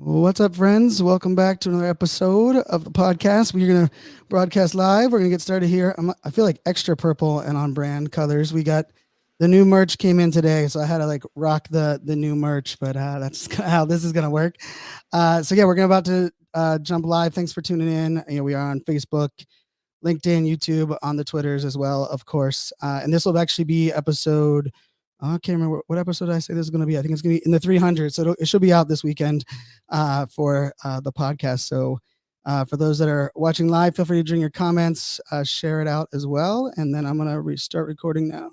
What's up, friends? Welcome back to another episode of the podcast. We're going to broadcast live. We're going to get started here. I feel like extra purple and on brand colors. We got the new merch came in today, so I had to like rock the new merch, but that's how this is going to work. So yeah, we're about to jump live. Thanks for tuning in. We are on Facebook, LinkedIn, YouTube, on the Twitters as well, of course. And this will actually be episode. I can't remember what episode did I say this is going to be. I think it's going to be in the 300. So it should be out this weekend for the podcast. So for those that are watching live, feel free to bring your comments, share it out as well. And then I'm going to restart recording now.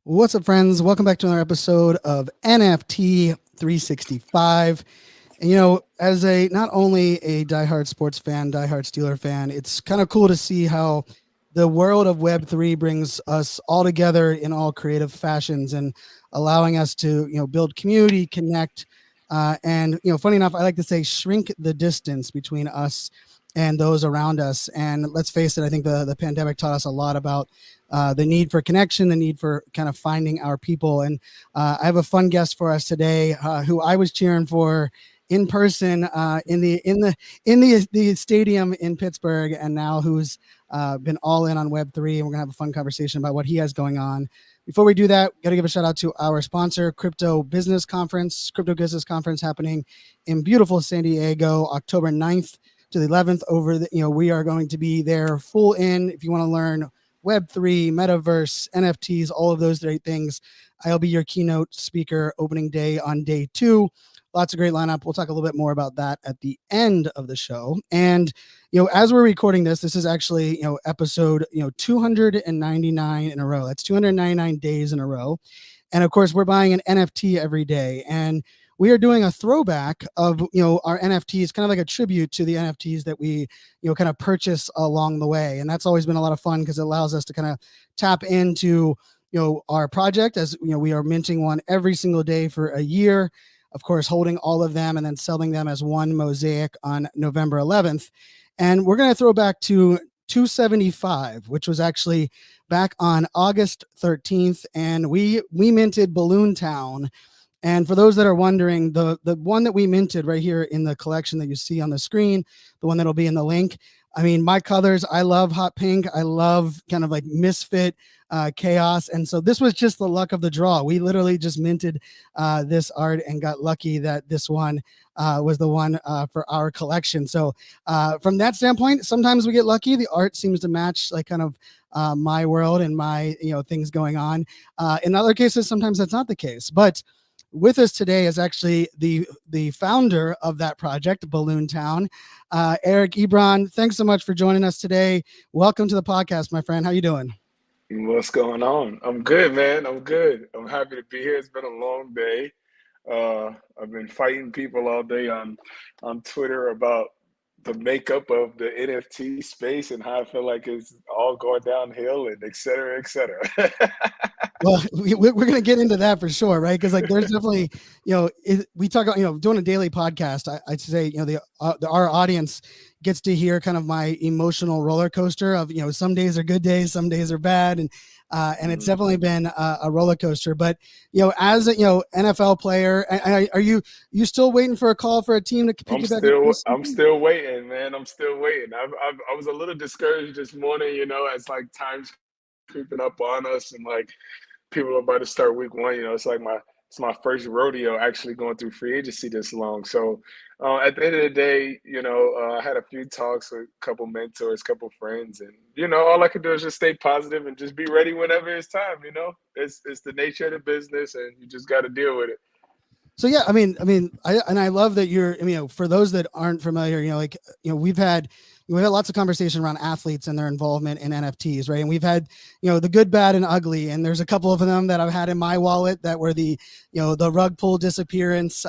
What's up, friends? Welcome back to another episode of NFT 365. And, as not only a diehard sports fan, diehard Steeler fan, it's kind of cool to see how the world of Web3 brings us all together in all creative fashions and allowing us to, build community, connect, and, funny enough, I like to say shrink the distance between us and those around us. And let's face it, I think the pandemic taught us a lot about the need for connection, the need for kind of finding our people. And I have a fun guest for us today who I was cheering for in person in the stadium in Pittsburgh, and now who's been all in on Web3. And we're gonna have a fun conversation about what he has going on. Before we do that, got to give a shout out to our sponsor, Crypto Business Conference happening in beautiful San Diego, October 9th to the 11th. We are going to be there full in. If you want to learn Web3, Metaverse, NFTs, all of those great things, I'll be your keynote speaker opening day on day 2. Lots of great lineup. We'll talk a little bit more about that at the end of the show. And, as we're recording this is actually, episode, 299 in a row. That's 299 days in a row. And of course, we're buying an NFT every day. And we are doing a throwback of, our NFTs, kind of like a tribute to the NFTs that we, kind of purchase along the way. And that's always been a lot of fun because it allows us to kind of tap into, our project as, we are minting one every single day for a year. Of course, holding all of them and then selling them as one mosaic on November 11th. And we're going to throw back to 275, which was actually back on August 13th. And we minted BalloonTown. And for those that are wondering, the one that we minted right here in the collection that you see on the screen, the one that'll be in the link, I mean, my colors, I love hot pink. I love kind of like misfit chaos. And so this was just the luck of the draw. We literally just minted this art and got lucky that this one was the one for our collection. So from that standpoint, sometimes we get lucky. The art seems to match like kind of my world and my, things going on. In other cases, sometimes that's not the case. But with us today is actually the founder of that project, BalloonTown, Eric Ebron. Thanks so much for joining us today. Welcome to the podcast, my friend. How you doing? What's going on? I'm good, man. I'm good. I'm happy to be here. It's been a long day. I've been fighting people all day on Twitter about the makeup of the NFT space and how I feel like it's all going downhill and et cetera, et cetera. Well, we're going to get into that for sure, right? Because like there's definitely, we talk about, doing a daily podcast. I'd say, our audience gets to hear kind of my emotional roller coaster of, some days are good days, some days are bad. And it's definitely been a roller coaster. But, as a, NFL player, are you still waiting for a call for a team to pick you back up? I'm still waiting, man. I'm still waiting. I was a little discouraged this morning, as like time's creeping up on us and like people are about to start week 1. It's like it's my first rodeo actually going through free agency this long. So at the end of the day, I had a few talks with a couple mentors, a couple friends, and all I can do is just stay positive and just be ready whenever it's time. It's the nature of the business, and you just got to deal with it. So yeah, I love that you're. For those that aren't familiar, we've had lots of conversation around athletes and their involvement in NFTs, right? And we've had, the good, bad, and ugly. And there's a couple of them that I've had in my wallet that were the rug pull disappearance.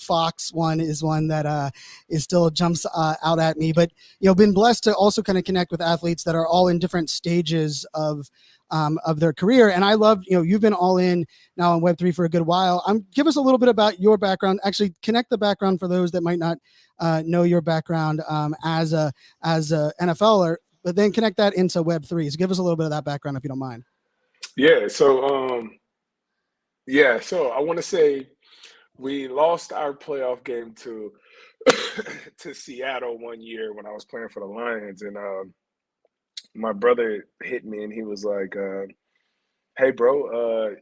Fox one is one that is still jumps out at me. But been blessed to also kind of connect with athletes that are all in different stages of of their career. And I love, you've been all in now on Web3 for a good while. Give us a little bit about your background. Actually, connect the background for those that might not know your background as a NFLer, but then connect that into Web3. So give us a little bit of that background if you don't mind. Yeah. So I want to say we lost our playoff game to to Seattle one year when I was playing for the Lions, and my brother hit me and he was like, "Hey, bro,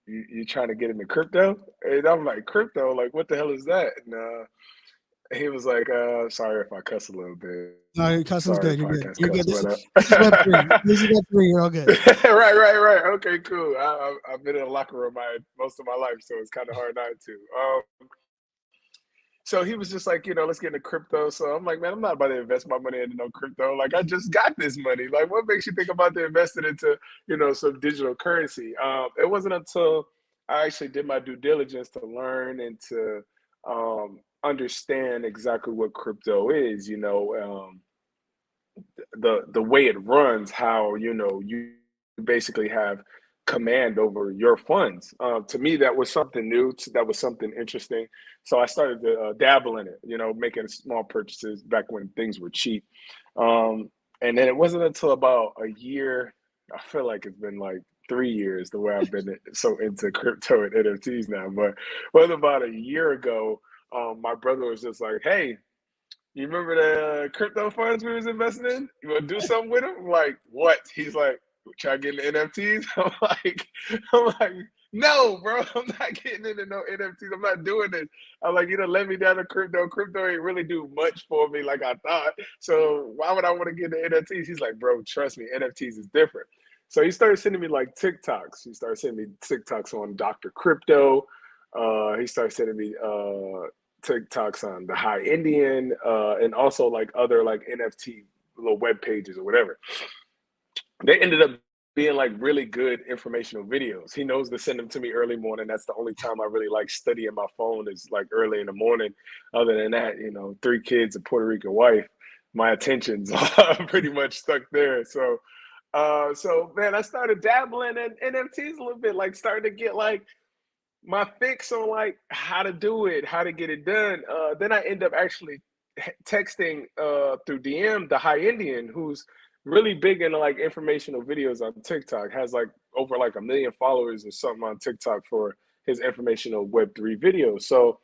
you trying to get into crypto?" And I'm like, "Crypto? Like, what the hell is that?" And he was like, "Sorry if I cuss a little bit. No, your cussing's Sorry, good. You're good. podcast You're cuss, good. This but is Web3. This is Web3. You're all good. right. Okay, cool. I've been in a locker room most of my life, so it's kind of hard not to. So he was just like, let's get into crypto. So I'm like, man, I'm not about to invest my money into no crypto. Like, I just got this money. Like, what makes you think about to invest it into, some digital currency? It wasn't until I actually did my due diligence to learn and to understand exactly what crypto is, the way it runs, how you basically have command over your funds. To me, that was something new. That was something interesting. So I started to dabble in it. Making small purchases back when things were cheap. And then it wasn't until about a year. I feel like it's been like 3 years the way I've been so into crypto and NFTs now. But it was about a year ago. My brother was just like, "Hey, you remember the crypto funds we was investing in? You want to do something with them?" I'm like, "What?" He's like, "Try getting the NFTs." I'm like, "No, bro, I'm not getting into no NFTs. I'm not doing this." I'm like, let me down to crypto. Crypto ain't really do much for me like I thought. So why would I want to get the NFTs? He's like, "Bro, trust me, NFTs is different." So he started sending me like TikToks. He started sending me TikToks on Dr. Crypto. He started sending me TikToks on the High Indian, and also like other like NFT little web pages or whatever. They ended up being like really good informational videos. He knows to send them to me early morning. That's the only time I really like studying my phone is like early in the morning. Other than that, 3 kids, a Puerto Rican wife, my attention's pretty much stuck there. So man, I started dabbling in NFTs a little bit, like starting to get like my fix on like how to do it, how to get it done. Then I end up actually texting through DM the High Indian, who's really big into like informational videos on TikTok, has like over like 1 million followers or something on TikTok for his informational Web3 videos. So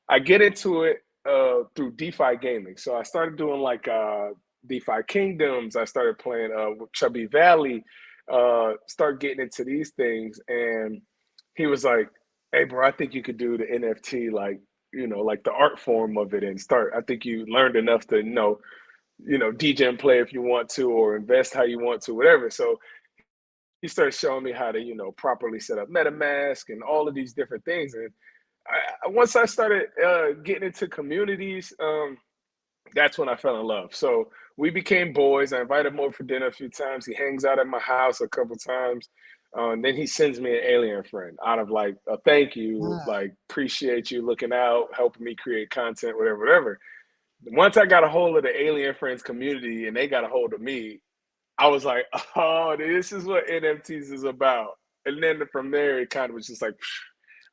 I get into it through DeFi gaming. So I started doing like DeFi Kingdoms. I started playing Chubby Valley, start getting into these things. And he was like, "Hey, bro, I think you could do the NFT, like, like the art form of it and start. I think you learned enough to, DJ and play if you want to or invest how you want to, whatever." So he started showing me how to, properly set up MetaMask and all of these different things. And once I started getting into communities, that's when I fell in love. So we became boys. I invited him over for dinner a few times. He hangs out at my house a couple times. And then he sends me an alien friend out of like a thank you, Ah, like appreciate you looking out, helping me create content, whatever. Once I got a hold of the alien friends community and they got a hold of me, I was like, "Oh, this is what NFTs is about." And then from there, it kind of was just like,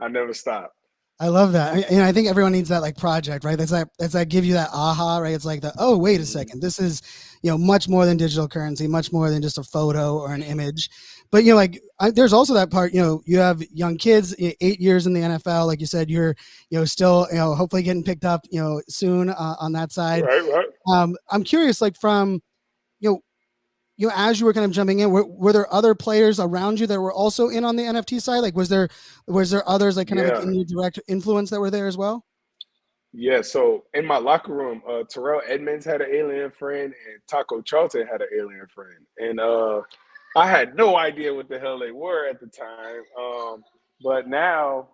I never stopped. I love that. I think everyone needs that like project, right? That's that give you that aha, right? It's like oh, wait a Mhm. second. This is, much more than digital currency, much more than just a photo or an image. But, like there's also that part, you have young kids, 8 years in the NFL. Like you said, you're, still, hopefully getting picked up, soon on that side. Right. I'm curious, like from, you know, as you were kind of jumping in, were there other players around you that were also in on the NFT side? Like, was there others like kind of like Yeah. in your direct influence that were there as well? Yeah. So in my locker room, Terrell Edmonds had an alien friend and Taco Charlton had an alien friend. And I had no idea what the hell they were at the time. But now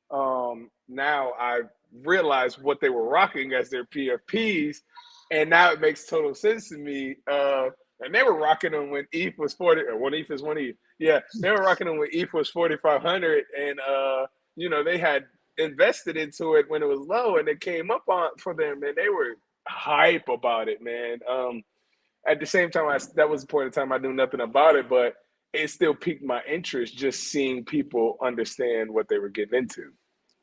I realize what they were rocking as their PFPs, and now it makes total sense to me. And they were rocking them when ETH was 40, or when ETH is one ETH. Yeah, they were rocking them when ETH was 4,500, and they had invested into it when it was low, and it came up on for them, and they were hype about it, man. At the same time, that was the point of time I knew nothing about it, but it still piqued my interest just seeing people understand what they were getting into.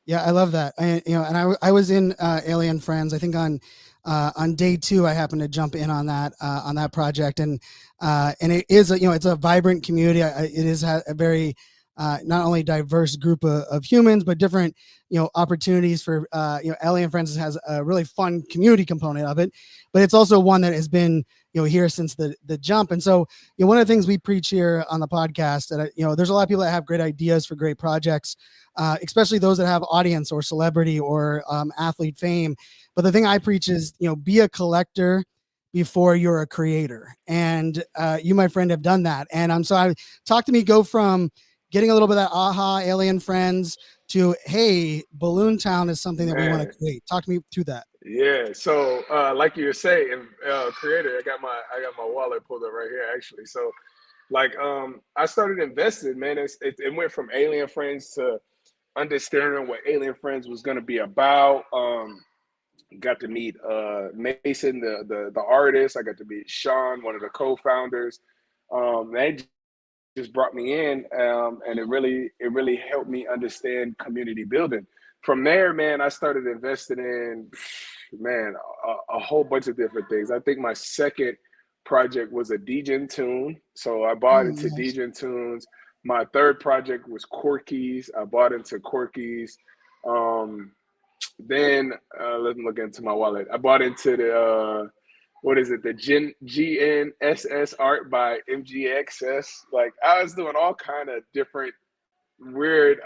Yeah, I love that. And I was in Alien Friends. I think on day 2, I happened to jump in on that project, and it is it's a vibrant community. It is a very not only diverse group of humans, but different opportunities for Alien Friends has a really fun community component of it, but it's also one that has been here since the jump. And so one of the things we preach here on the podcast that there's a lot of people that have great ideas for great projects. Especially those that have audience or celebrity or athlete fame. But the thing I preach is, be a collector before you're a creator. And you, my friend, have done that. And talk to me, go from getting a little bit of that aha Alien Friends to, hey, BalloonTown is something that we want to create. Talk to me through that. Yeah. So like you were saying, creator, I got my wallet pulled up right here actually. So like I started investing, man. It went from Alien Friends to understanding what Alien Friends was going to be about. Got to meet Mason, the artist. I got to meet Sean, one of the co-founders. They just brought me in, and it really helped me understand community building. From there, man, I started investing in, man, a whole bunch of different things. I think my second project was a DJ tune, so I bought into Nice. DJ tunes. My third project was Corky's. I bought into Corky's. Then let me look into my wallet. I bought into the what is it? The GNSS art by MGXS. Like I was doing all kind of different weird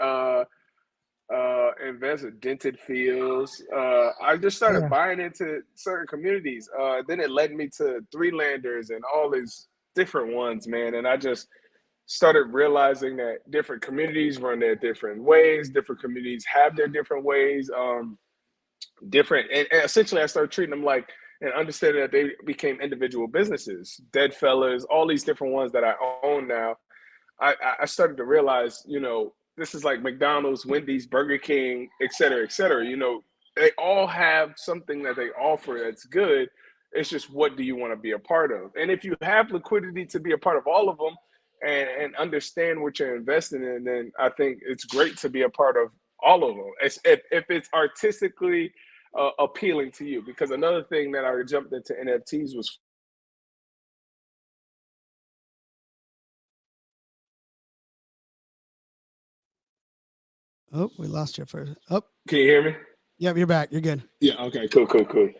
investment, dented fields. I just started Yeah. buying into certain communities. Then it led me to Three Landers and all these different ones, man. And I just started realizing that different communities run their different ways. Different communities have their different ways. Different, and essentially, I started treating them like and understanding that they became individual businesses. Dead Fellas, all these different ones that I own now. I started to realize, this is like McDonald's, Wendy's, Burger King, et cetera, et cetera. They all have something that they offer that's good. It's just what do you want to be a part of? And if you have liquidity to be a part of all of them and understand what you're investing in, then I think it's great to be a part of all of them. If it's artistically appealing to you. Because another thing that I jumped into NFTs was. Oh, we lost you first. Oh, Can you hear me? yep, you're back. You're good. Yeah. Okay. Cool. Cool. Cool.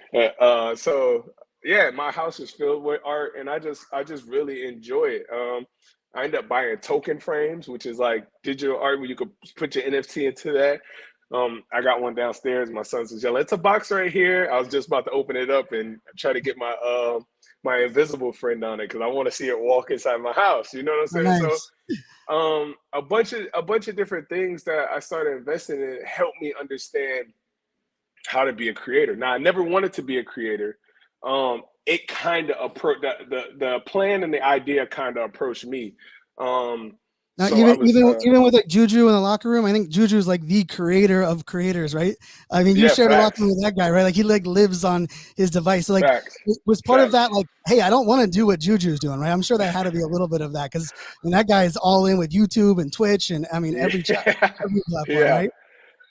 So yeah, my house is filled with art, and I just really enjoy it. I end up buying token frames, which is like digital art where you could put your NFT into that. I got one downstairs. My son says, "Yellow, it's a box right here." I was just about to open it up and try to get my my invisible friend on it because I want to see it walk inside my house. You know what I'm Oh, saying? So nice. a bunch of different things that I started investing in helped me understand how to be a creator. Now, I never wanted to be a creator. It kind of approached the plan and the idea kind of approached me. Now, So I was, even with like Juju in the locker room, I think Juju is like the creator of creators, right? I mean, you yeah, shared a locker room facts, with that guy, right? Like he like lives on his device. So like, facts, was part of that facts. like, hey, I don't want to do what Juju's doing, right? I'm sure that had to be a little bit of that because I mean that guy is all in with YouTube and Twitch and I mean Yeah, every platform, yeah. right?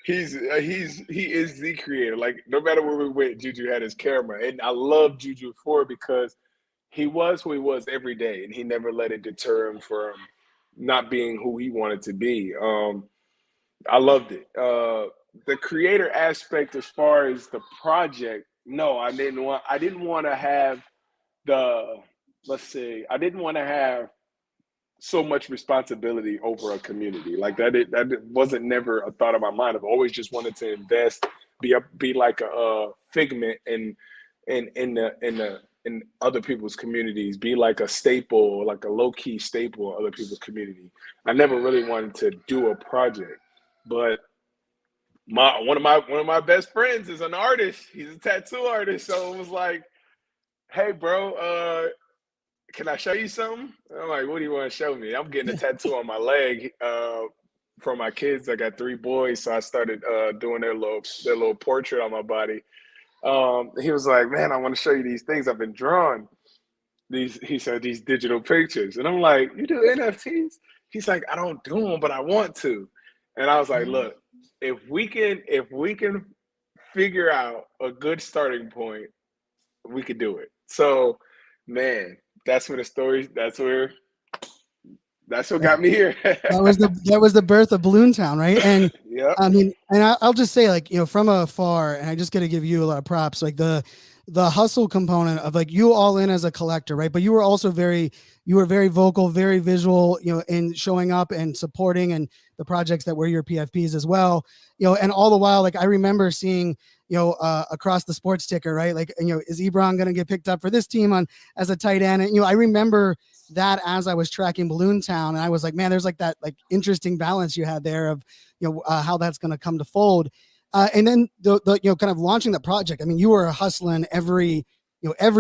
He is the creator. Like no matter where we went, Juju had his camera, and I love Juju for it because he was who he was every day, and he never let it deter him from not being who he wanted to be. I loved it. The creator aspect, as far as the project, no, I didn't want. I didn't want to have the. Let's see. I didn't want to have so much responsibility over a community like that. That wasn't never a thought of my mind. I've always just wanted to invest, be like a figment in other people's communities, be like a staple, like a low key staple of other people's community. I never really wanted to do a project, but one of my best friends is an artist. He's a tattoo artist, so it was like, hey, bro, can I show you something? I'm like, what do you want to show me? I'm getting a tattoo on my leg for my kids. I got 3 boys, so I started doing their little portrait on my body. He was like, man, I want to show you these things I've been drawing. he said these digital pictures, and I'm like, you do NFTs? He's like, I don't do them, but I want to. And I was like, look, if we can figure out a good starting point, we could do it. So, man, that's where the story. That's what got me here. That was the birth of BalloonTown, right? And Yep. I mean, and I'll just say, like, from afar, and I just got to give you a lot of props, like the hustle component of, like, you all in as a collector, right? But you were also you were very vocal, very visual, in showing up and supporting and the projects that were your PFPs as well, and all the while, like, I remember seeing, across the sports ticker, right? Like, is Ebron going to get picked up for this team as a tight end? And, I remember that as I was tracking BalloonTown, and I was like, man, there's like that, like, interesting balance you had there of, how that's going to come to fold. And then the kind of launching the project. I mean, you were hustling every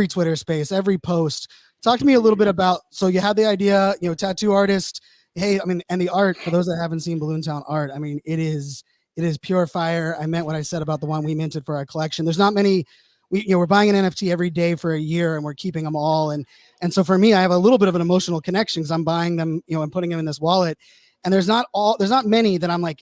Twitter space, every post. Talk to me a little bit about, so you had the idea, tattoo artist. Hey, I mean, and the art, for those that haven't seen BalloonTown art, I mean, it is pure fire. I meant what I said about the one we minted for our collection. There's not many. We're buying an NFT every day for a year, and we're keeping them all. And so for me, I have a little bit of an emotional connection because I'm buying them, and putting them in this wallet. And there's not many that I'm like,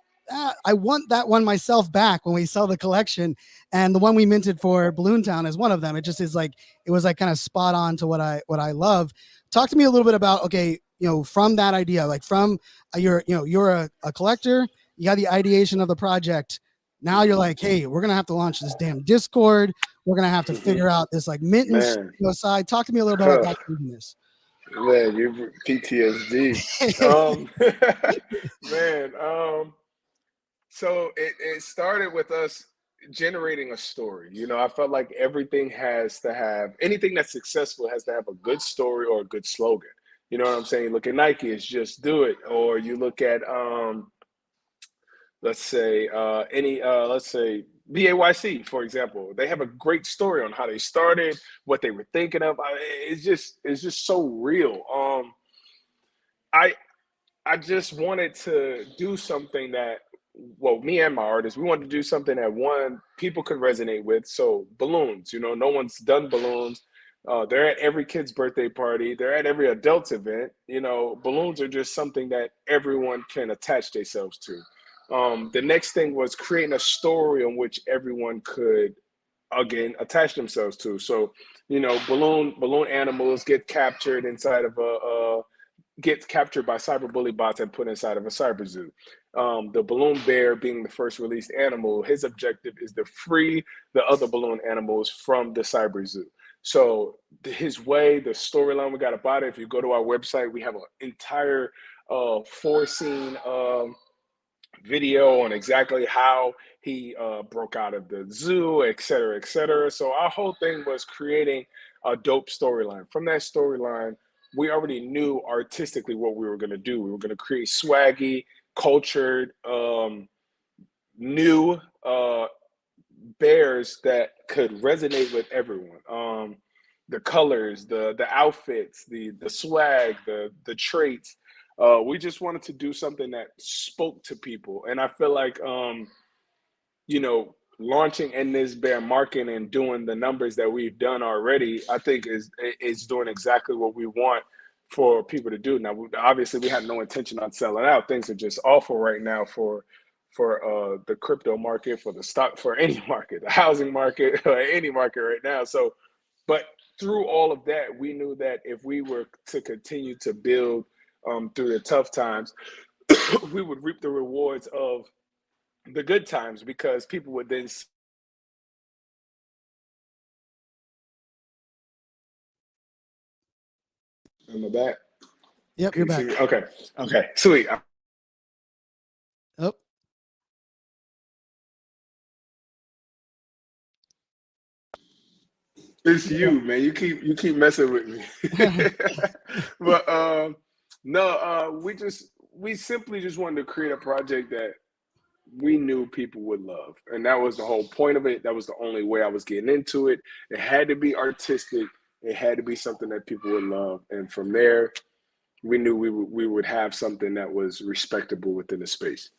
I want that one myself back when we sell the collection. And the one we minted for BalloonTown is one of them. It just is like, it was like kind of spot on to what I love. Talk to me a little bit about, okay, from that idea, like from you're a collector, you got the ideation of the project. Now you're like, hey, we're going to have to launch this damn Discord. We're going to have to figure out this, like, mittens side. Talk to me a little bit about that business. Man, you PTSD. Man, so it started with us generating a story. I felt like anything that's successful has to have a good story or a good slogan. You know what I'm saying? Look at Nike, it's just do it. Or you look at let's say BAYC, for example. They have a great story on how they started, what they were thinking of. It's just so real. I just wanted to do something that, well, me and my artists, we wanted to do something that, one, people could resonate with. So balloons, no one's done balloons. They're at every kid's birthday party. They're at every adult's event. Balloons are just something that everyone can attach themselves to. The next thing was creating a story on which everyone could, again, attach themselves to. So, balloon animals get captured by cyberbully bots and put inside of a cyber zoo. The balloon bear, being the first released animal, his objective is to free the other balloon animals from the cyber zoo. So the storyline we got about it, if you go to our website, we have an entire 4-scene video on exactly how he broke out of the zoo, et cetera, et cetera. So our whole thing was creating a dope storyline. From that storyline, we already knew artistically what we were going to do. We were going to create swaggy, cultured, new bears that could resonate with everyone. The colors, the outfits, the swag, the traits. We just wanted to do something that spoke to people. And I feel like, launching in this bear market and doing the numbers that we've done already, I think is doing exactly what we want for people to do. Now, obviously, we had no intention on selling out. Things are just awful right now for the crypto market, for the stock, for any market, the housing market, any market right now. So, but through all of that, we knew that if we were to continue to build through the tough times, we would reap the rewards of the good times, because people would then. Am I back? Yep, you're back. Okay, sweet. Oh, It's you, man. You keep messing with me. But no, we simply just wanted to create a project that we knew people would love, and that was the whole point of it. That was the only way I was getting into it. It had to be artistic. It had to be something that people would love, and from there, we knew we would have something that was respectable within the space.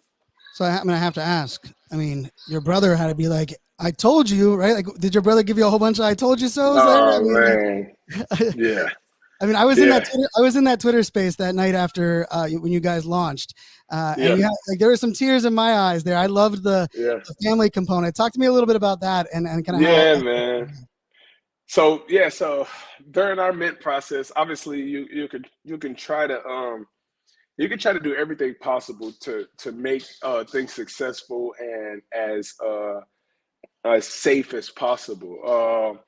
so I'm gonna have to ask. I mean, your brother had to be like, "I told you," right? Like, did your brother give you a whole bunch of "I told you so"s there? I Oh mean, man, like, yeah. I mean, Yeah, I was in that Twitter space that night after when you guys launched, and yeah, you had like there were some tears in my eyes there. I loved yeah, the family component. Talk to me a little bit about that and kind of how. yeah, man. So yeah, so during our mint process, obviously you can try to you can try to do everything possible to make things successful and as safe as possible.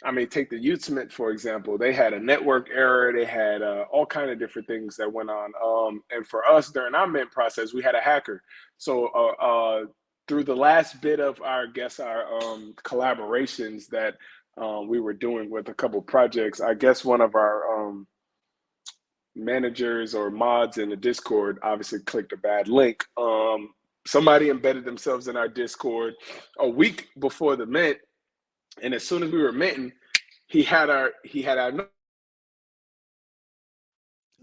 I mean, take the Utah, for example. They had a network error. They had all kind of different things that went on. And for us during our mint process, we had a hacker. So through the last bit of our, I guess, our collaborations that we were doing with a couple projects, I guess one of our managers or mods in the Discord obviously clicked a bad link. Somebody embedded themselves in our Discord a week before the mint, and as soon as we were minting, he had our.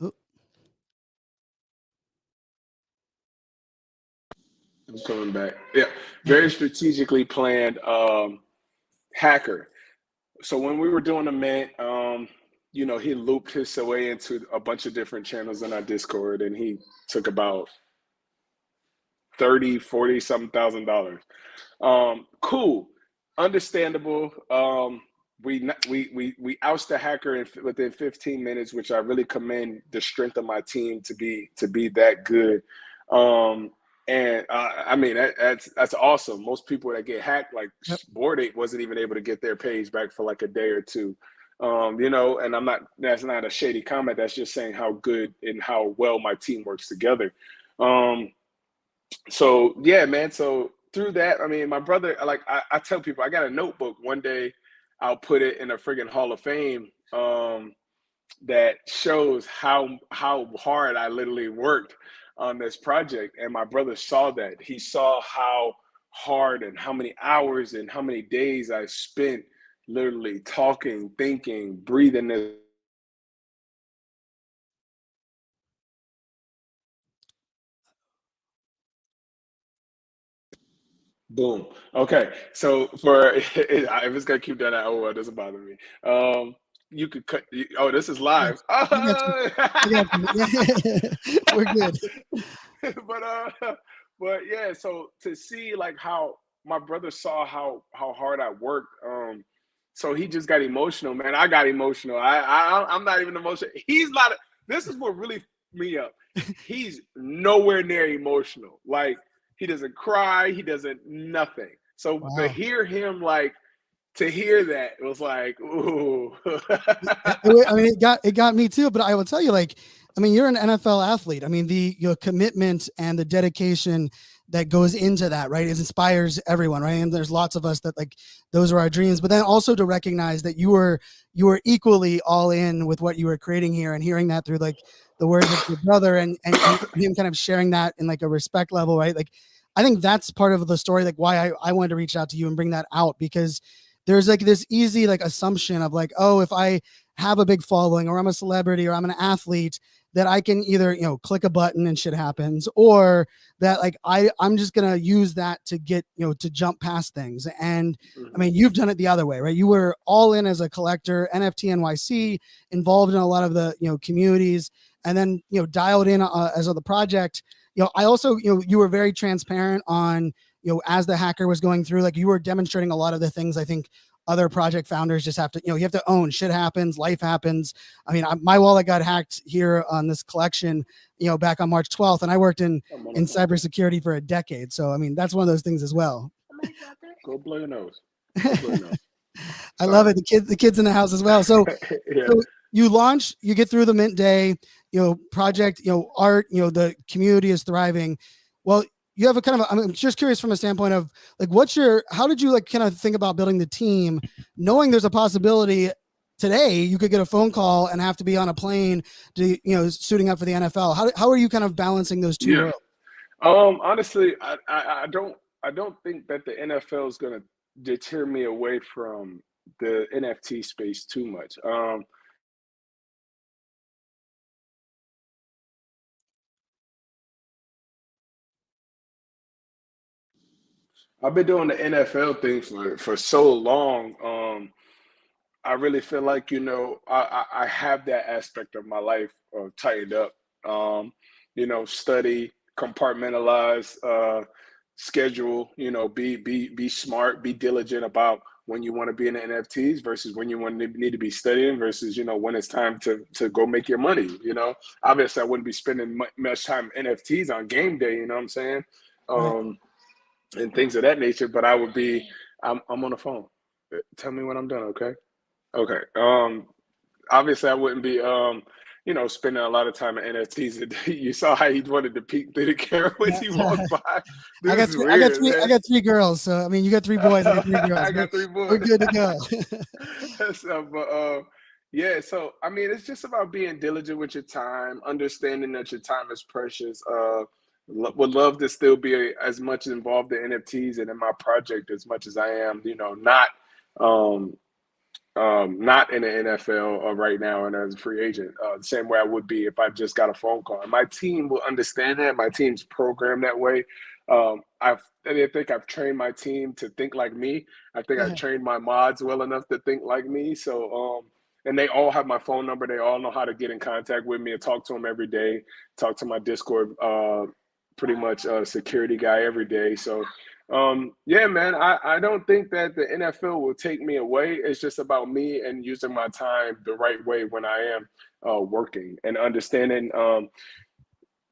Oh, I'm coming back. Yeah, very strategically planned hacker. So when we were doing the mint, you know, he looped his way into a bunch of different channels in our Discord, and he took about 30, 40 something $1,000. Cool, understandable. We oust the hacker within 15 minutes, which I really commend the strength of my team to be that good. And I mean that's awesome. Most people that get hacked, like yep. Bored Ape, wasn't even able to get their page back for like a day or two. You know, and I'm not. That's not a shady comment. That's just saying how good and how well my team works together. Um, so yeah, man. So through that, I mean, my brother, like I tell people, I got a notebook. One day, I'll put it in a friggin' Hall of Fame that shows how hard I literally worked on this project. And my brother saw that. He saw how hard and how many hours and how many days I spent literally talking, thinking, breathing this. Boom. Okay. So for if it's gonna keep doing that, oh well, it doesn't bother me. You could cut. Oh, this is live. Yes, I got you. I got you. Yeah. We're good. but but yeah. So to see like how my brother saw how hard I worked, so he just got emotional, man. I got emotional. I'm not even emotional. He's not. This is what really me up. He's nowhere near emotional. Like he doesn't cry. He doesn't nothing. So to Wow. hear him like to hear that it was like ooh. I mean, it got me too. But I will tell you, like, I mean, you're an NFL athlete. I mean, the your commitment and the dedication that goes into that, right? It inspires everyone, right? And there's lots of us that like those are our dreams. But then also to recognize that you were equally all in with what you were creating here, and hearing that through like the words of your brother and him kind of sharing that in like a respect level, right? Like, I think that's part of the story, like why I wanted to reach out to you and bring that out because there's like this easy like assumption of like, oh, if I have a big following or I'm a celebrity or I'm an athlete that I can either, you know, click a button and shit happens, or that like I'm just gonna use that to get, you know, to jump past things. And I Mhm. mean, you've done it the other way, right? You were all in as a collector, NFT NYC, involved in a lot of the, you know, communities, and then, you know, dialed in as of the project. You know, I also, you know, you were very transparent on, you know, as the hacker was going through, like you were demonstrating a lot of the things I think other project founders just have to, you know, you have to own shit happens, life happens. I mean, my wallet got hacked here on this collection, you know, back on March 12th, and I worked I'm on a in cybersecurity for a decade. So, I mean, that's one of those things as well. go blow your nose. Go blow your nose. I love Sorry. it. The kids in the house as well. Yeah. So you launch, you get through the mint day, you know, project, you know, art, you know, the community is thriving. Well, you have a kind of, I'm just curious from a standpoint of like, how did you like kind of think about building the team, knowing there's a possibility today you could get a phone call and have to be on a plane to, you know, suiting up for the NFL. How are you kind of balancing those two Yeah. worlds? Honestly, I don't think that the NFL is gonna deter me away from the NFT space too much. I've been doing the NFL thing for so long. I really feel like, I have that aspect of my life tightened up. Um, study, compartmentalize, schedule. Be smart, be diligent about when you want to be in the NFTs versus when you need to be studying versus when it's time to go make your money. Obviously I wouldn't be spending much time NFTs on game day. You know what I'm saying? Right. Um, and things of that nature. But I would be. I'm on the phone. Tell me when I'm done, okay? Okay. Obviously, I wouldn't be, spending a lot of time at NFTs. You saw how he wanted to peek through the camera when he walked by. This is weird, I man. got three girls. So I mean, you got three boys, I got three girls. I got three We're boys. good to go. So, but yeah. So I mean, it's just about being diligent with your time, understanding that your time is precious. Would love to still be as much involved in NFTs and in my project as much as I am. Um, not in the NFL right now and as a free agent, the same way I would be if I just got a phone call. And my team will understand that. My team's programmed that way. I think I've trained my team to think like me. I think I've trained my mods well enough to think like me. So, and they all have my phone number. They all know how to get in contact with me and talk to them every day. Talk to my Discord, pretty much security guy every day. So yeah, man, I don't think that the NFL will take me away. It's just about me and using my time the right way when I am working and understanding. One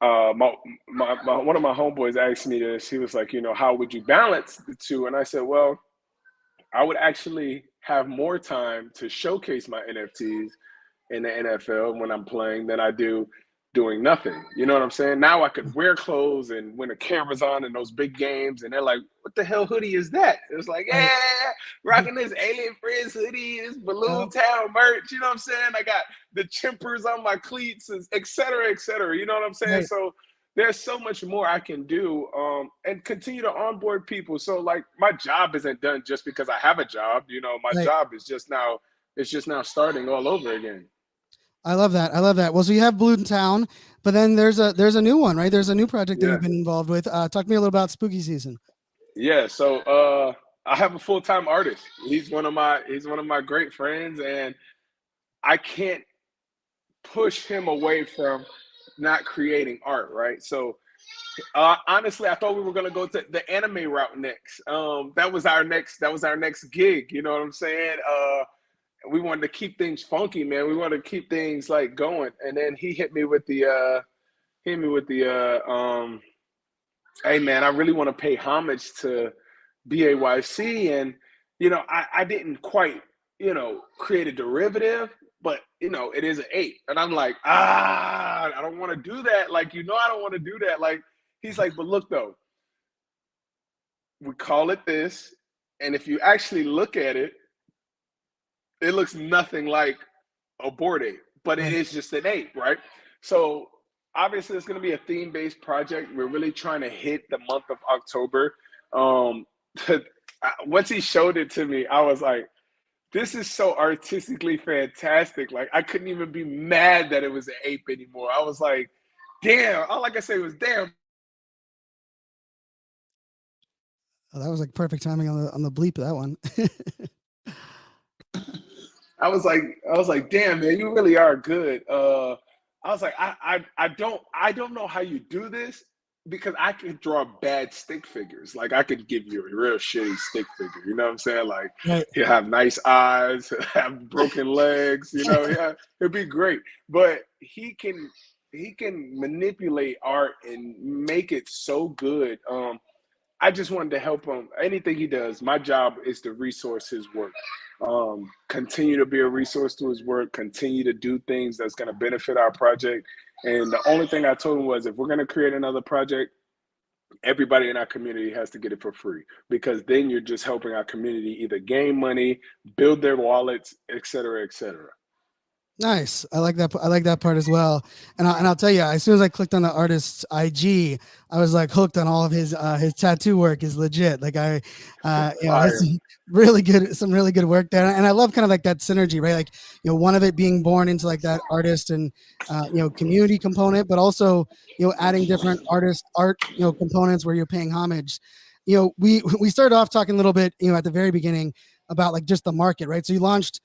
of my homeboys asked me this. He was like, how would you balance the two? And I said, well, I would actually have more time to showcase my NFTs in the NFL when I'm playing than I do doing nothing. You know what I'm saying? Now I could wear clothes and when the camera's on in those big games and they're like, what the hell hoodie is that? It's like, yeah, Right. rocking this Alien Friends hoodie, this Yep. BalloonTown merch. You know what I'm saying? I got the chimpers on my cleats, et cetera, et cetera. You know what I'm saying? Right. So there's so much more I can do and continue to onboard people. So like my job isn't done just because I have a job. My Right. job is just now, it's just now starting all over again. I love that. I love that. Well, so you have BalloonTown, but then there's a new one, right? There's a new project that Yeah. you've been involved with. Talk to me a little about spooky season. Yeah, so I have a full-time artist. He's one of my great friends and I can't push him away from not creating art, right? So honestly, I thought we were gonna go to the anime route next. That was our next gig, you know what I'm saying? We wanted to keep things funky, man. We wanted to keep things like going. And then he hit me with the hey man, I really want to pay homage to BAYC. And, I didn't quite, create a derivative, but, it is an ape. And I'm like, I don't want to do that. Like, I don't want to do that. Like, he's like, but look, though, we call it this. And if you actually look at it, it looks nothing like a board ape, but it Right. is just an ape, right? So obviously it's going to be a theme-based project. We're really trying to hit the month of October. Um, once he showed it to me, I was like, this is so artistically fantastic. Like I couldn't even be mad that it was an ape anymore. I was like, damn. All I could say was damn. Oh, that was like perfect timing on the bleep of that one. I was like, damn, man, you really are good. I was like, I don't know how you do this because I can draw bad stick figures. Like I could give you a real shitty stick figure. You know what I'm saying? Like Right. he'll have nice eyes, he'll have broken legs. Yeah, it'd be great. But he can manipulate art and make it so good. I just wanted to help him. Anything he does, my job is to resource his work. Continue to be a resource to his work, continue to do things that's going to benefit our project. And the only thing I told him was if we're going to create another project, everybody in our community has to get it for free because then you're just helping our community either gain money, build their wallets, et cetera, et cetera. Nice. I like that. I like that part as well. And I'll tell you, as soon as I clicked on the artist's IG, I was like hooked on all of his tattoo work is legit. Like it's Fire. really good, some really good work there. And I love kind of like that synergy, right? Like, one of it being born into like that artist and, community component, but also, adding different artist art, components where you're paying homage. We started off talking a little bit, at the very beginning about like just the market, right? So you launched,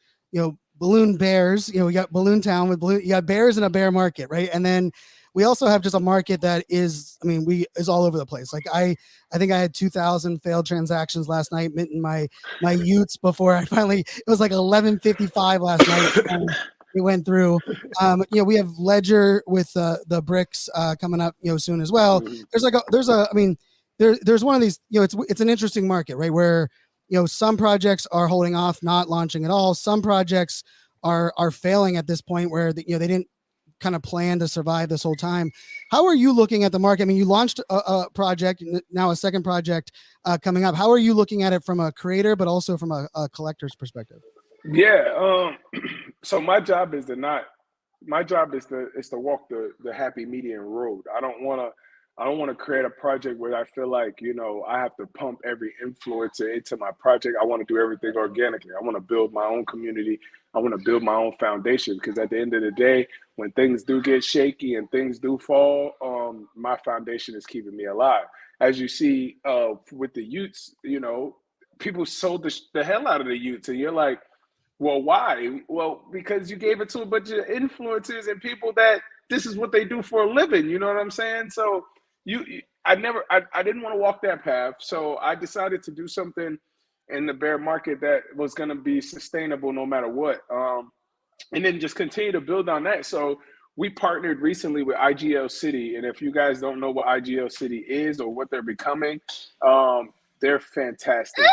balloon bears. We got BalloonTown with balloon. You got bears in a bear market, right? And then we also have just a market that is, is all over the place. Like I think I had 2,000 failed transactions last night, minting my Utes before I finally. It was like 11:55 last night. It went through. We have Ledger with the bricks coming up, soon as well. There's one of these. It's an interesting market, right? Where some projects are holding off, not launching at all. Some projects are failing at this point where they didn't kind of plan to survive this whole time. How are you looking at the market? You launched a project, now a second project coming up. How are you looking at it from a creator, but also from a collector's perspective? Yeah. So my job is to walk the happy median road. I don't want to create a project where I feel like, I have to pump every influencer into my project. I want to do everything organically. I want to build my own community. I want to build my own foundation, because at the end of the day, when things do get shaky and things do fall, my foundation is keeping me alive. As you see with the Utes, people sold the hell out of the Utes, and you're like, well, why? Well, because you gave it to a bunch of influencers and people that this is what they do for a living. You know what I'm saying? So I didn't want to walk that path. So I decided to do something in the bear market that was going to be sustainable no matter what. And then just continue to build on that. So we partnered recently with IGL City. And if you guys don't know what IGL City is or what they're becoming, they're fantastic.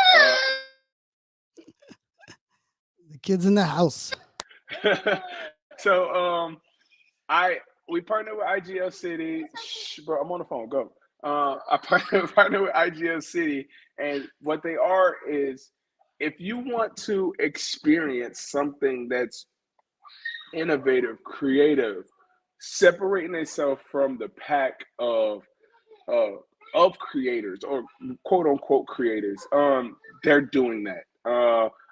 The kids in the house. So we partnered with IGL City. Shh, bro, I'm on the phone. Go. I partnered with IGL City, and what they are is, if you want to experience something that's innovative, creative, separating itself from the pack of creators, or quote unquote creators, they're doing that.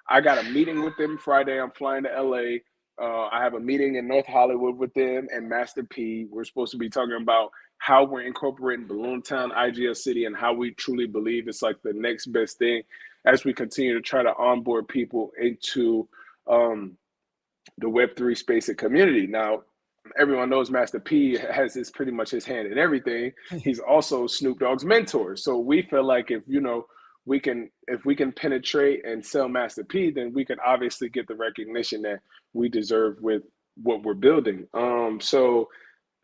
I got a meeting with them Friday. I'm flying to LA. I have a meeting in North Hollywood with them and Master P. We're supposed to be talking about how we're incorporating BalloonTown, IGL City, and how we truly believe it's like the next best thing as we continue to try to onboard people into the Web3 space and community. Now, everyone knows Master P has pretty much his hand in everything. He's also Snoop Dogg's mentor. So we feel like if we can penetrate and sell Master P, then we can obviously get the recognition that we deserve with what we're building. So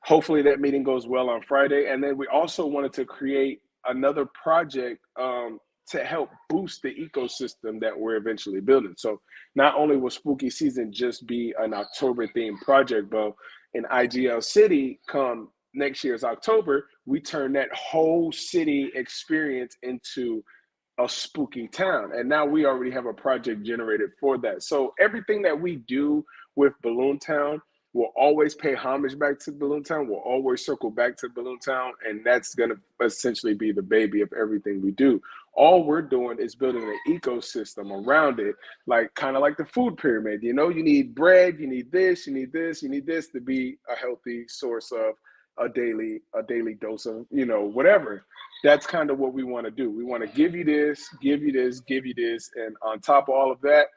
hopefully that meeting goes well on Friday. And then we also wanted to create another project to help boost the ecosystem that we're eventually building. So not only will Spooky Season just be an October themed project, but in IGL City come next year's October, we turn that whole city experience into a spooky town. And now we already have a project generated for that. So everything that we do with BalloonTown will always pay homage back to BalloonTown. We'll always circle back to BalloonTown. And that's going to essentially be the baby of everything we do. All we're doing is building an ecosystem around it, like kind of like the food pyramid. You need bread, you need this, you need this, you need this to be a healthy source of a daily dose of, whatever. That's kind of what we want to do. We want to give you this, give you this, give you this. And on top of all of that,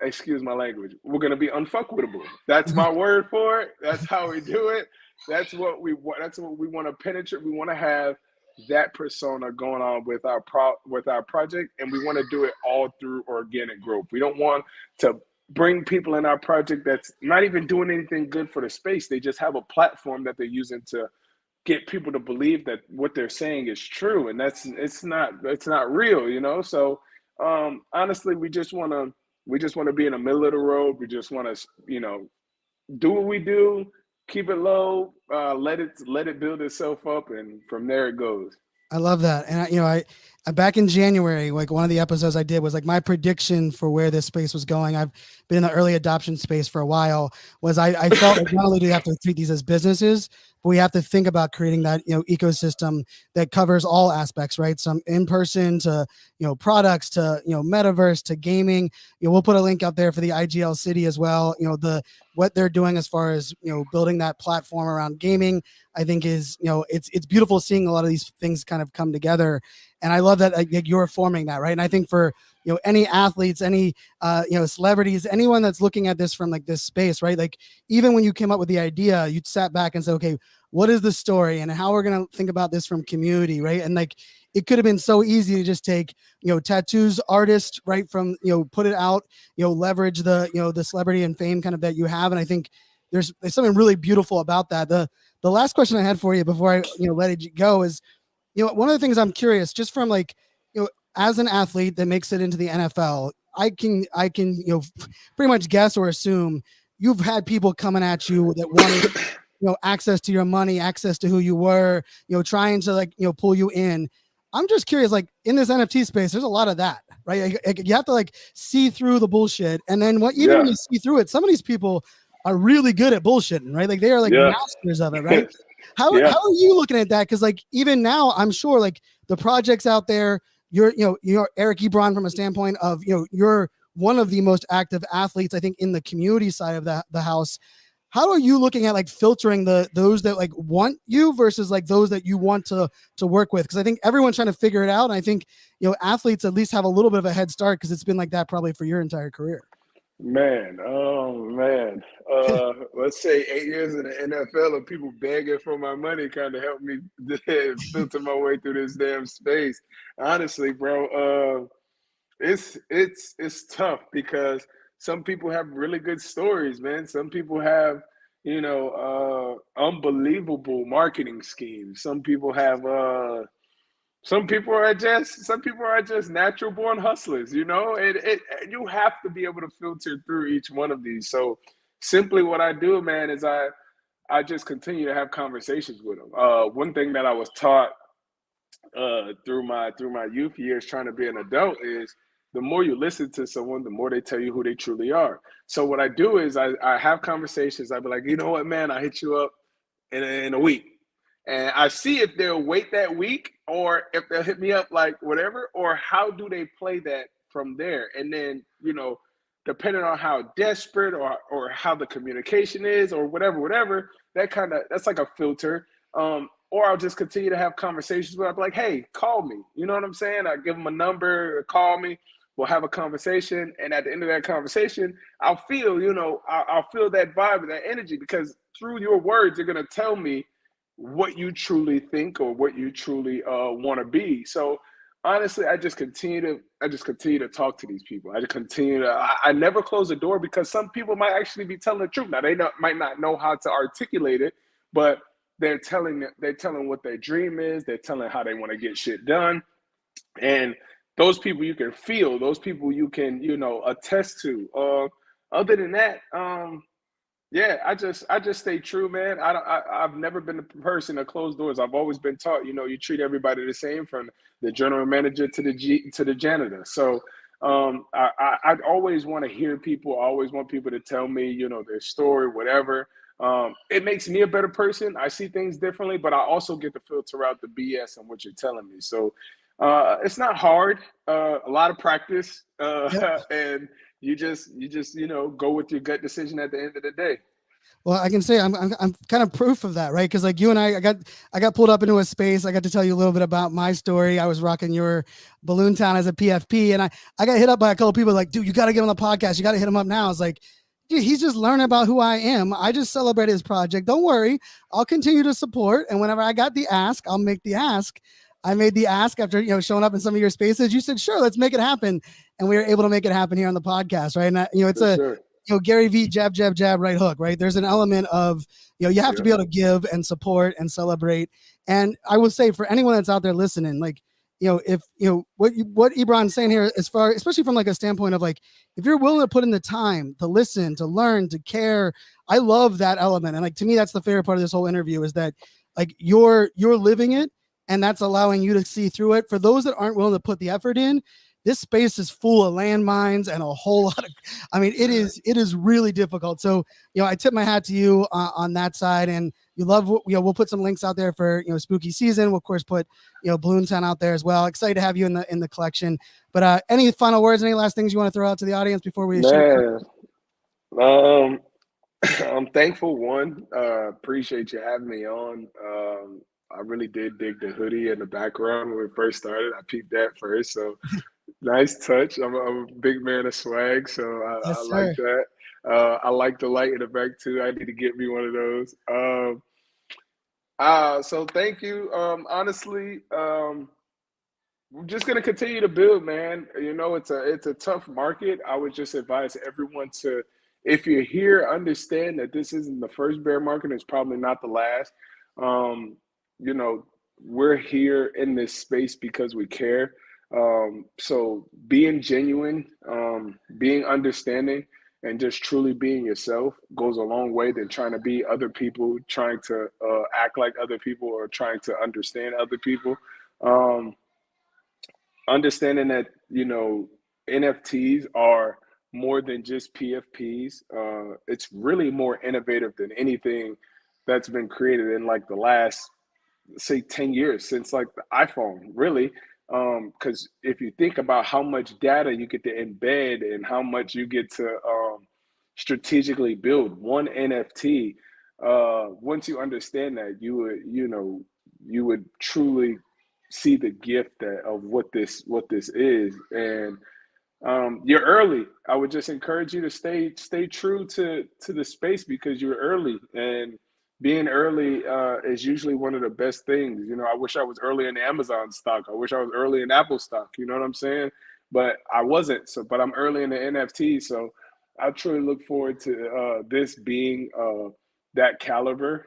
excuse my language, we're going to be unfuckwittable. That's my word for it. That's how we do it. That's what we want to penetrate. We want to have that persona going on with our project, and we want to do it all through organic growth. We don't want to bring people in our project that's not even doing anything good for the space. They just have a platform that they're using to get people to believe that what they're saying is true, and it's not real, So honestly, we just want to be in the middle of the road. We just want to do what we do, keep it low, let it build itself up, and from there it goes. I love that. And I back in January, like one of the episodes I did was like my prediction for where this space was going. I've been in the early adoption space for a while. Was I felt like not only do we have to treat these as businesses, but we have to think about creating that ecosystem that covers all aspects, right? Some in person to products to metaverse to gaming. We'll put a link out there for the IGL City as well. What they're doing as far as building that platform around gaming, I think is it's beautiful seeing a lot of these things kind of come together. And I love that like, you're forming that, right? And I think for any athletes, any celebrities, anyone that's looking at this from like this space, right? Like even when you came up with the idea, you sat back and said, okay, what is the story and how we're gonna think about this from community, right? And like it could have been so easy to just take tattoos artist, right, from put it out, leverage the the celebrity and fame kind of that you have. And I think there's something really beautiful about that. The last question I had for you before I let it go is, one of the things I'm curious, just from like, as an athlete that makes it into the NFL, I can pretty much guess or assume you've had people coming at you that wanted access to your money, access to who you were, trying to like pull you in. I'm just curious, like in this NFT space, there's a lot of that, right? Like, you have to like see through the bullshit, and then even when you see through it, some of these people are really good at bullshitting, right? Like they are like masters of it, right? How are you looking at that? Because like even now, I'm sure like the projects out there, you're Eric Ebron from a standpoint of you're one of the most active athletes, I think, in the community side of the house. How are you looking at like filtering those that like want you versus like those that you want to work with? Because I think everyone's trying to figure it out, and I think athletes at least have a little bit of a head start because it's been like that probably for your entire career. Man, oh man. Let's say 8 years in the NFL of people begging for my money kind of helped me filter my way through this damn space. Honestly, bro, it's tough because some people have really good stories, man. Some people have, unbelievable marketing schemes. Some people are just natural born hustlers, and you have to be able to filter through each one of these. So simply what I do, man, is I just continue to have conversations with them. One thing that I was taught through my youth years trying to be an adult is the more you listen to someone, the more they tell you who they truly are. So what I do is I have conversations. I be like, you know what, man, I hit you up in a week. And I see if they'll wait that week or if they'll hit me up like whatever, or how do they play that from there. And then, depending on how desperate or how the communication is or whatever, that's like a filter. Or I'll just continue to have conversations where I'm like, hey, call me. You know what I'm saying? I give them a number, call me. We'll have a conversation. And at the end of that conversation, I'll feel that vibe and that energy, because through your words, you're going to tell me what you truly think or what you truly want to be. So honestly, I just continue to talk to these people. I never close the door, because some people might actually be telling the truth. Now might not know how to articulate it, but they're telling what their dream is. They're telling how they want to get shit done. And those people you can feel, those people you can, attest to. Other than that, yeah, I just stay true, man. I've never been the person to close doors. I've always been taught, you treat everybody the same, from the general manager to the janitor. So I always want to hear people. I always want people to tell me, their story, whatever. It makes me a better person. I see things differently, but I also get to filter out the BS on what you're telling me. So it's not hard. A lot of practice, and you just go with your gut decision at the end of the day. Well, I can say I'm kind of proof of that, right? Because like you and I got pulled up into a space. I got to tell you a little bit about my story. I was rocking your BalloonTown as a PFP, and I got hit up by a couple of people like, dude, you got to get on the podcast. You got to hit him up now. I was like, dude, he's just learning about who I am. I just celebrated his project. Don't worry, I'll continue to support. And whenever I got the ask, I'll make the ask. I made the ask after showing up in some of your spaces. You said, sure, let's make it happen, and we were able to make it happen here on the podcast, right? And it's Gary V, jab, jab, jab, right hook, right? There's an element of, you have to be able to give and support and celebrate. And I would say for anyone that's out there listening, like, if, what Ebron's saying here, as far, especially from like a standpoint of like, if you're willing to put in the time to listen, to learn, to care, I love that element. And like, to me, that's the favorite part of this whole interview, is that like you're living it, and that's allowing you to see through it. For those that aren't willing to put the effort in, this space is full of landmines and a whole lot of, it is really difficult. So, I tip my hat to you on that side, and you love what, we'll put some links out there for, spooky season. We'll of course put, BalloonTown out there as well. Excited to have you in the collection, but any final words, any last things you want to throw out to the audience before we Man, I'm thankful. Appreciate you having me on. I really did dig the hoodie in the background when we first started. I peeped that first, so nice touch. I'm a big man of swag, so I Yes, like sir. that. I like the light in the back too. I need to get me one of those. So thank you. Honestly, we're just gonna continue to build, man. You know, it's a tough market. I would just advise everyone to, if you're here, understand that this isn't the first bear market. It's probably not the last. Um, you know, we're here in this space because we care. So being genuine, being understanding, and just truly being yourself goes a long way than trying to be other people, trying to act like other people, or trying to understand other people. Um, Understanding that NFTs are more than just PFPs. It's really more innovative than anything that's been created in like the last, say, 10 years, since like the iPhone, really. Because if you think about how much data you get to embed and how much you get to strategically build one NFT, once you understand that, you would truly see the gift of what this is. And you're early. I would just encourage you to stay true to the space, because you're early, and being early is usually one of the best things. I wish I was early in the Amazon stock. I wish I was early in Apple stock. You know what I'm saying? But I wasn't. So, but I'm early in the NFT. So, I truly look forward to this being that caliber,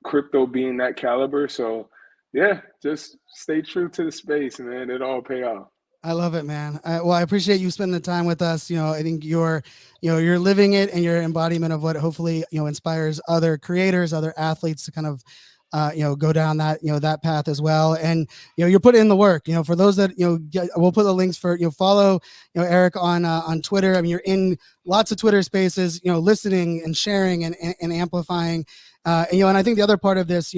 crypto being that caliber. So, yeah, just stay true to the space, man. It'll all pay off. I love it, man. Well, I appreciate you spending the time with us. I think you're living it, and your embodiment of what hopefully, inspires other creators, other athletes to kind of, go down that path as well. And, you're putting in the work, for those that, we'll put the links for, follow, Eric on Twitter. I mean, you're in lots of Twitter spaces, listening and sharing and amplifying. And I think the other part of this,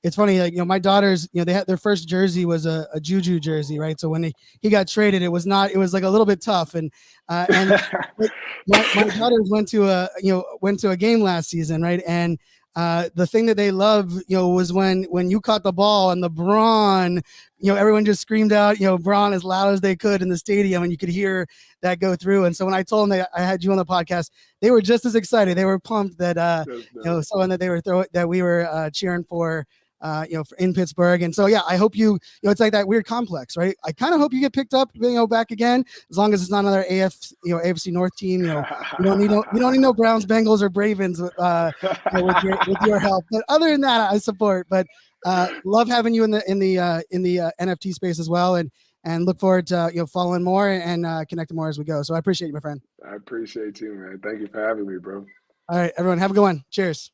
it's funny, like, my daughters, they had their first jersey was a Juju jersey, right? So when he got traded, it was like a little bit tough. And my daughters went to a game last season, right? And the thing that they loved, was when you caught the ball and the Braun, everyone just screamed out, Braun as loud as they could in the stadium, and you could hear that go through. And so when I told them that I had you on the podcast, they were just as excited. They were pumped that someone that we were cheering for. In Pittsburgh. And so, yeah, I hope it's like that weird complex, right? I kind of hope you get picked up, back again, as long as it's not another AFC North team. You don't need no Browns, Bengals, or Ravens with your help. But other than that, I support. But love having you in the NFT space as well, and look forward to following more and connecting more as we go. So I appreciate you, my friend. I appreciate you, man. Thank you for having me, bro. All right, everyone, have a good one. Cheers.